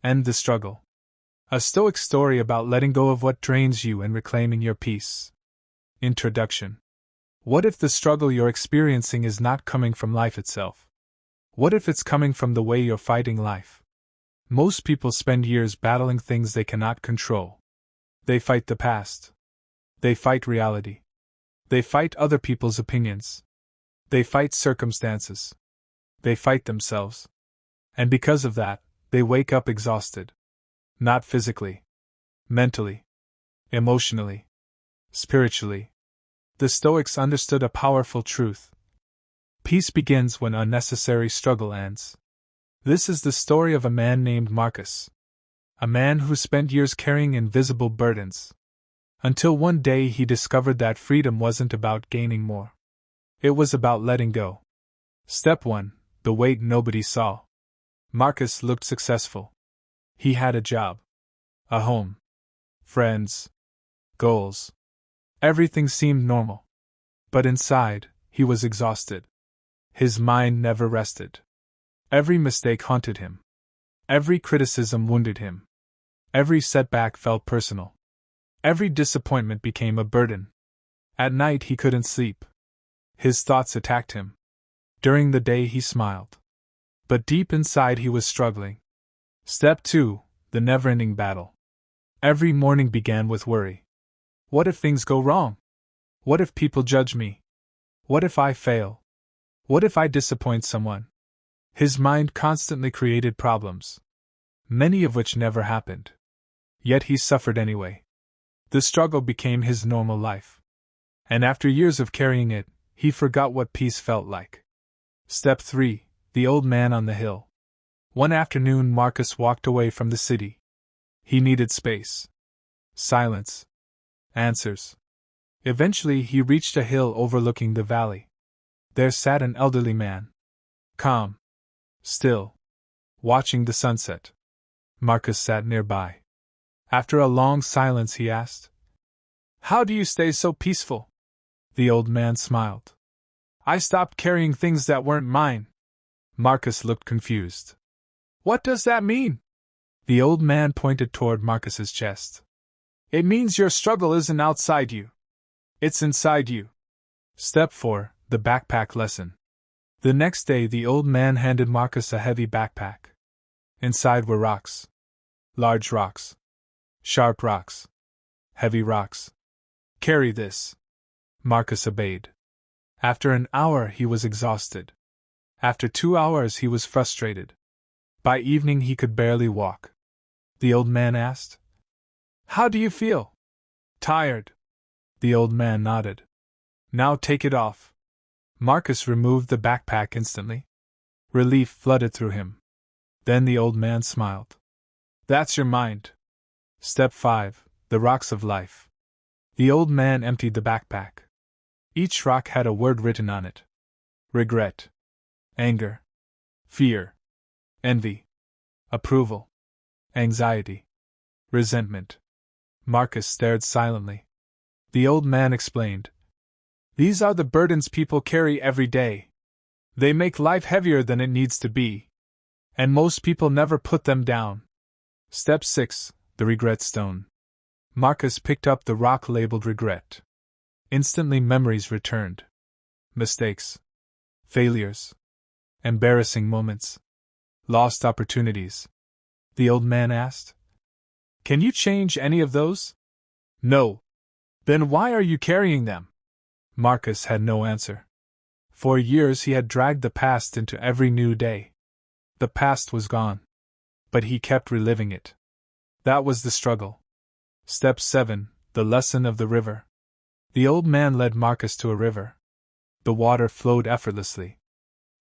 End the struggle. A Stoic story about letting go of what drains you and reclaiming your peace. Introduction. What if the struggle you're experiencing is not coming from life itself? What if it's coming from the way you're fighting life? Most people spend years battling things they cannot control. They fight the past. They fight reality. They fight other people's opinions. They fight circumstances. They fight themselves. And because of that, they wake up exhausted. Not physically, mentally, emotionally, spiritually. The Stoics understood a powerful truth. Peace begins when unnecessary struggle ends. This is the story of a man named Marcus. A man who spent years carrying invisible burdens. Until one day he discovered that freedom wasn't about gaining more. It was about letting go. Step 1. The weight nobody saw. Marcus looked successful. He had a job, a home, friends, goals. Everything seemed normal. But inside, he was exhausted. His mind never rested. Every mistake haunted him. Every criticism wounded him. Every setback felt personal. Every disappointment became a burden. At night he couldn't sleep. His thoughts attacked him. During the day he smiled. But deep inside he was struggling. Step 2. The never-ending battle. Every morning began with worry. What if things go wrong? What if people judge me? What if I fail? What if I disappoint someone? His mind constantly created problems, many of which never happened. Yet he suffered anyway. The struggle became his normal life. And after years of carrying it, he forgot what peace felt like. Step 3. The Old Man on the Hill. One afternoon Marcus walked away from the city. He needed space. Silence. Answers. Eventually he reached a hill overlooking the valley. There sat an elderly man. Calm. Still. Watching the sunset. Marcus sat nearby. After a long silence he asked, "How do you stay so peaceful?" The old man smiled. "I stopped carrying things that weren't mine." Marcus looked confused. "What does that mean?" The old man pointed toward Marcus's chest. "It means your struggle isn't outside you. It's inside you." Step 4. The Backpack Lesson. The next day the old man handed Marcus a heavy backpack. Inside were rocks. Large rocks. Sharp rocks. Heavy rocks. "Carry this." Marcus obeyed. After an hour he was exhausted. After 2 hours he was frustrated. By evening he could barely walk. The old man asked, "How do you feel?" "Tired." The old man nodded. "Now take it off." Marcus removed the backpack instantly. Relief flooded through him. Then the old man smiled. "That's your mind." Step 5. The Rocks of Life. The old man emptied the backpack. Each rock had a word written on it. Regret. Anger. Fear. Envy. Approval. Anxiety. Resentment. Marcus stared silently. The old man explained. "These are the burdens people carry every day. They make life heavier than it needs to be. And most people never put them down." Step 6. The Regret Stone. Marcus picked up the rock labeled regret. Instantly memories returned. Mistakes. Failures. Embarrassing moments. Lost opportunities. The old man asked, "Can you change any of those?" "No." "Then why are you carrying them?" Marcus had no answer. For years he had dragged the past into every new day. The past was gone. But he kept reliving it. That was the struggle. Step 7. The Lesson of the River. The old man led Marcus to a river. The water flowed effortlessly.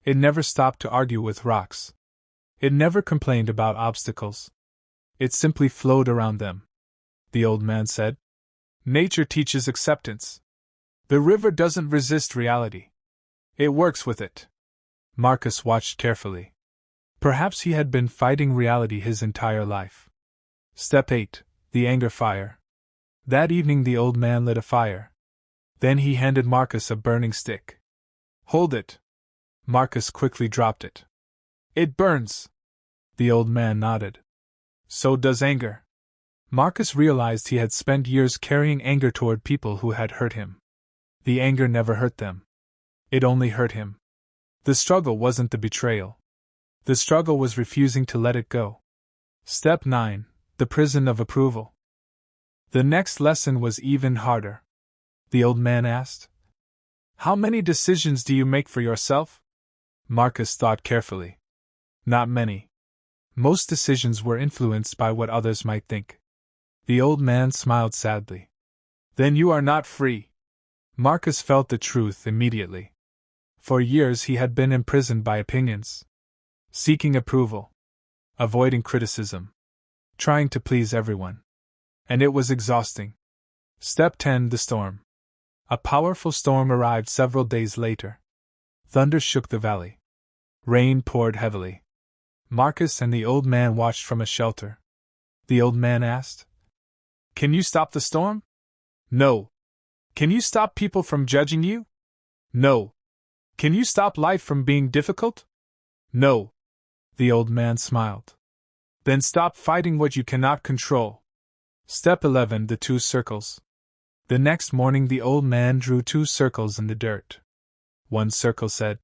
It never stopped to argue with rocks. It never complained about obstacles. It simply flowed around them. The old man said, "Nature teaches acceptance. The river doesn't resist reality. It works with it." Marcus watched carefully. Perhaps he had been fighting reality his entire life. Step 8. The Anger Fire. That evening the old man lit a fire. Then he handed Marcus a burning stick. "Hold it." Marcus quickly dropped it. "It burns." The old man nodded. So does anger. Marcus realized he had spent years carrying anger toward people who had hurt him. The anger never hurt them. It only hurt him. The struggle wasn't the betrayal. The struggle was refusing to let it go. Step 9. The prison of approval. The next lesson was even harder. The old man asked, "How many decisions do you make for yourself?" Marcus thought carefully. Not many. Most decisions were influenced by what others might think. The old man smiled sadly. "Then you are not free." Marcus felt the truth immediately. For years he had been imprisoned by opinions. Seeking approval. Avoiding criticism. Trying to please everyone. And it was exhausting. Step 10. The storm. A powerful storm arrived several days later. Thunder shook the valley. Rain poured heavily. Marcus and the old man watched from a shelter. The old man asked, "Can you stop the storm?" "No." "Can you stop people from judging you?" "No." "Can you stop life from being difficult?" "No." The old man smiled. "Then stop fighting what you cannot control." Step 11. The 2 circles. The next morning the old man drew 2 circles in the dirt. One circle said,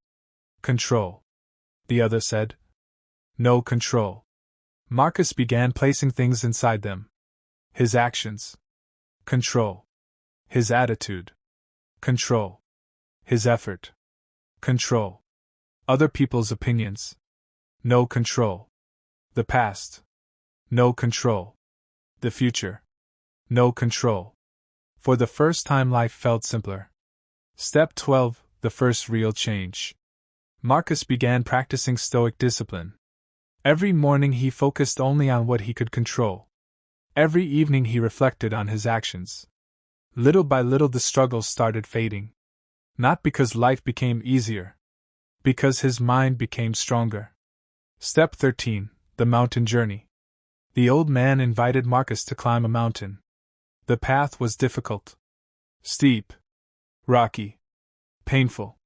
"Control." The other said, "No control." Marcus began placing things inside them. His actions. Control. His attitude. Control. His effort. Control. Other people's opinions. No control. The past. No control. The future. No control. For the first time life felt simpler. Step 12. The first real change. Marcus began practicing Stoic discipline. Every morning he focused only on what he could control. Every evening he reflected on his actions. Little by little the struggles started fading. Not because life became easier. Because his mind became stronger. Step 13. The mountain journey. The old man invited Marcus to climb a mountain. The path was difficult. Steep. Rocky. Painful.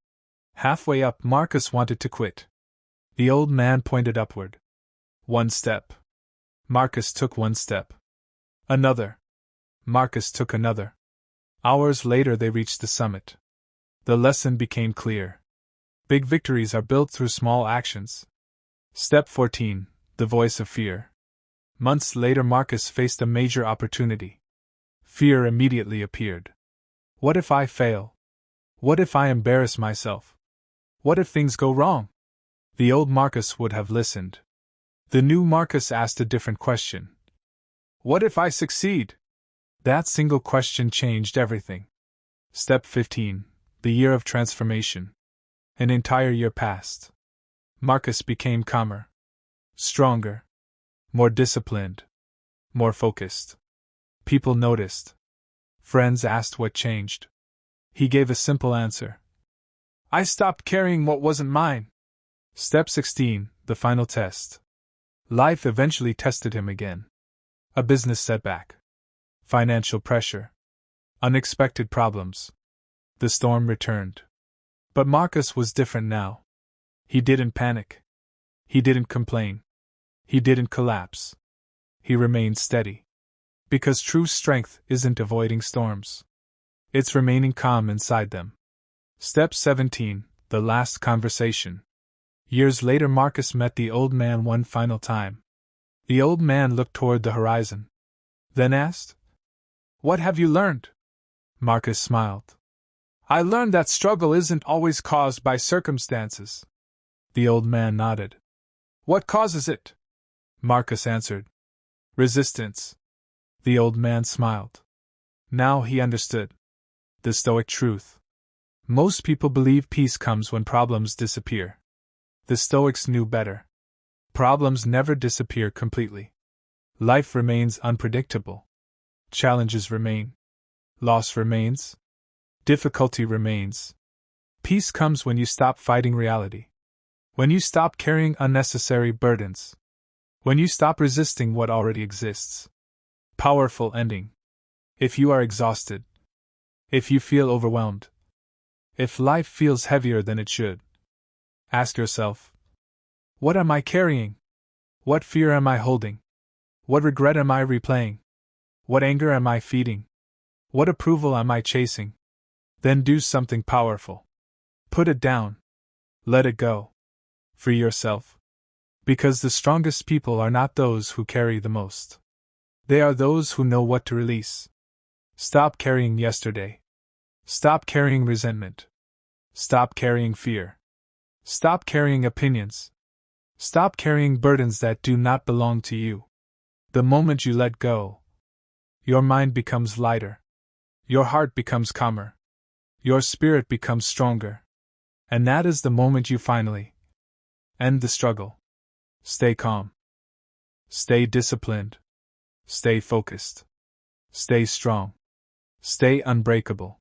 Halfway up, Marcus wanted to quit. The old man pointed upward. 1 step. Marcus took 1 step. Another. Marcus took another. Hours later they reached the summit. The lesson became clear. Big victories are built through small actions. Step 14. The voice of fear. Months later Marcus faced a major opportunity. Fear immediately appeared. What if I fail? What if I embarrass myself? What if things go wrong? The old Marcus would have listened. The new Marcus asked a different question. What if I succeed? That single question changed everything. Step 15. The year of transformation. An entire year passed. Marcus became calmer. Stronger. More disciplined. More focused. People noticed. Friends asked what changed. He gave a simple answer. I stopped carrying what wasn't mine. Step 16. The final test. Life eventually tested him again. A business setback. Financial pressure. Unexpected problems. The storm returned. But Marcus was different now. He didn't panic. He didn't complain. He didn't collapse. He remained steady. Because true strength isn't avoiding storms. It's remaining calm inside them. Step 17. The last conversation. Years later Marcus met the old man one final time. The old man looked toward the horizon. Then asked, What have you learned? Marcus smiled. I learned that struggle isn't always caused by circumstances. The old man nodded. What causes it? Marcus answered. Resistance. The old man smiled. Now he understood. The Stoic truth. Most people believe peace comes when problems disappear. The Stoics knew better. Problems never disappear completely. Life remains unpredictable. Challenges remain. Loss remains. Difficulty remains. Peace comes when you stop fighting reality. When you stop carrying unnecessary burdens. When you stop resisting what already exists. Powerful ending. If you are exhausted. If you feel overwhelmed. If life feels heavier than it should. Ask yourself, what am I carrying? What fear am I holding? What regret am I replaying? What anger am I feeding? What approval am I chasing? Then do something powerful. Put it down. Let it go. Free yourself. Because the strongest people are not those who carry the most. They are those who know what to release. Stop carrying yesterday. Stop carrying resentment. Stop carrying fear. Stop carrying opinions. Stop carrying burdens that do not belong to you. The moment you let go, your mind becomes lighter. Your heart becomes calmer. Your spirit becomes stronger. And that is the moment you finally end the struggle. Stay calm. Stay disciplined. Stay focused. Stay strong. Stay unbreakable.